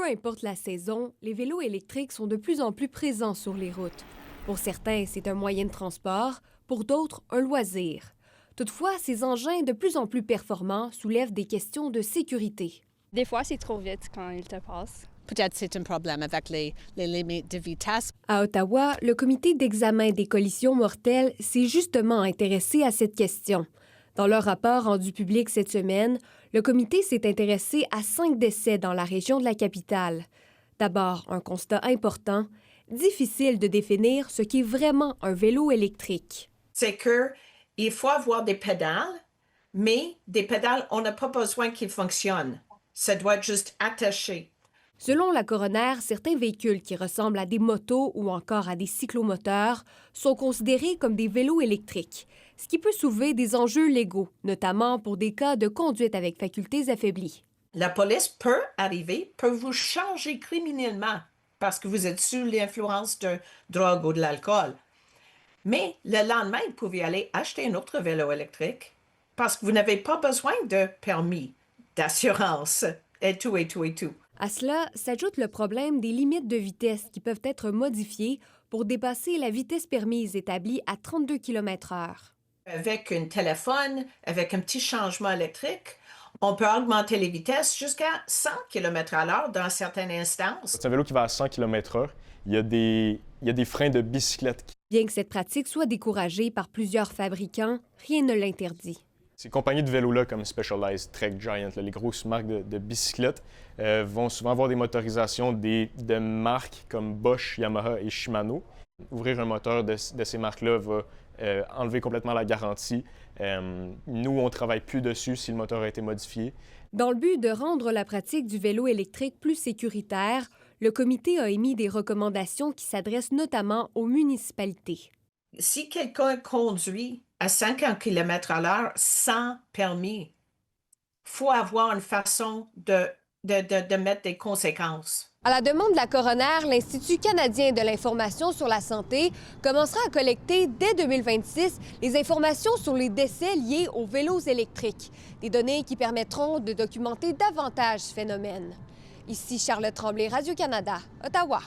importe la saison, les vélos électriques sont de plus en plus présents sur les routes. Pour certains, c'est un moyen de transport, pour d'autres, un loisir. Toutefois, ces engins de plus en plus performants soulèvent des questions de sécurité. Des fois, c'est trop vite quand il te passe. Peut-être c'est un problème avec les limites de vitesse. À Ottawa, le comité d'examen des collisions mortelles s'est justement intéressé à cette question. Dans leur rapport rendu public cette semaine, le comité s'est intéressé à 5 décès dans la région de la capitale. D'abord, un constat important, difficile de définir ce qu'est vraiment un vélo électrique. C'est qu'il faut avoir des pédales, mais des pédales, on n'a pas besoin qu'ils fonctionnent. Ça doit être juste attaché. Selon la coroner, certains véhicules qui ressemblent à des motos ou encore à des cyclomoteurs sont considérés comme des vélos électriques, ce qui peut soulever des enjeux légaux, notamment pour des cas de conduite avec facultés affaiblies. La police peut arriver, peut vous charger criminellement parce que vous êtes sous l'influence de drogue ou de l'alcool. Mais le lendemain, vous pouvez aller acheter un autre vélo électrique parce que vous n'avez pas besoin de permis, d'assurance et tout, et tout, et tout. À cela s'ajoute le problème des limites de vitesse qui peuvent être modifiées pour dépasser la vitesse permise établie à 32 km/h. Avec un téléphone, avec un petit changement électrique, on peut augmenter les vitesses jusqu'à 100 km/h dans certaines instances. C'est un vélo qui va à 100 km/h. Il y a des freins de bicyclette. Bien que cette pratique soit découragée par plusieurs fabricants, rien ne l'interdit. Ces compagnies de vélos-là, comme Specialized, Trek, Giant, les grosses marques de bicyclettes, vont souvent avoir des motorisations de marques comme Bosch, Yamaha et Shimano. Ouvrir un moteur de ces marques-là va enlever complètement la garantie. Nous, on ne travaille plus dessus si le moteur a été modifié. Dans le but de rendre la pratique du vélo électrique plus sécuritaire, le comité a émis des recommandations qui s'adressent notamment aux municipalités. Si quelqu'un conduit à 50 km/h sans permis, il faut avoir une façon de mettre des conséquences. À la demande de la coroner, l'Institut canadien de l'information sur la santé commencera à collecter dès 2026 les informations sur les décès liés aux vélos électriques, des données qui permettront de documenter davantage ce phénomène. Ici Charlotte Tremblay, Radio-Canada, Ottawa.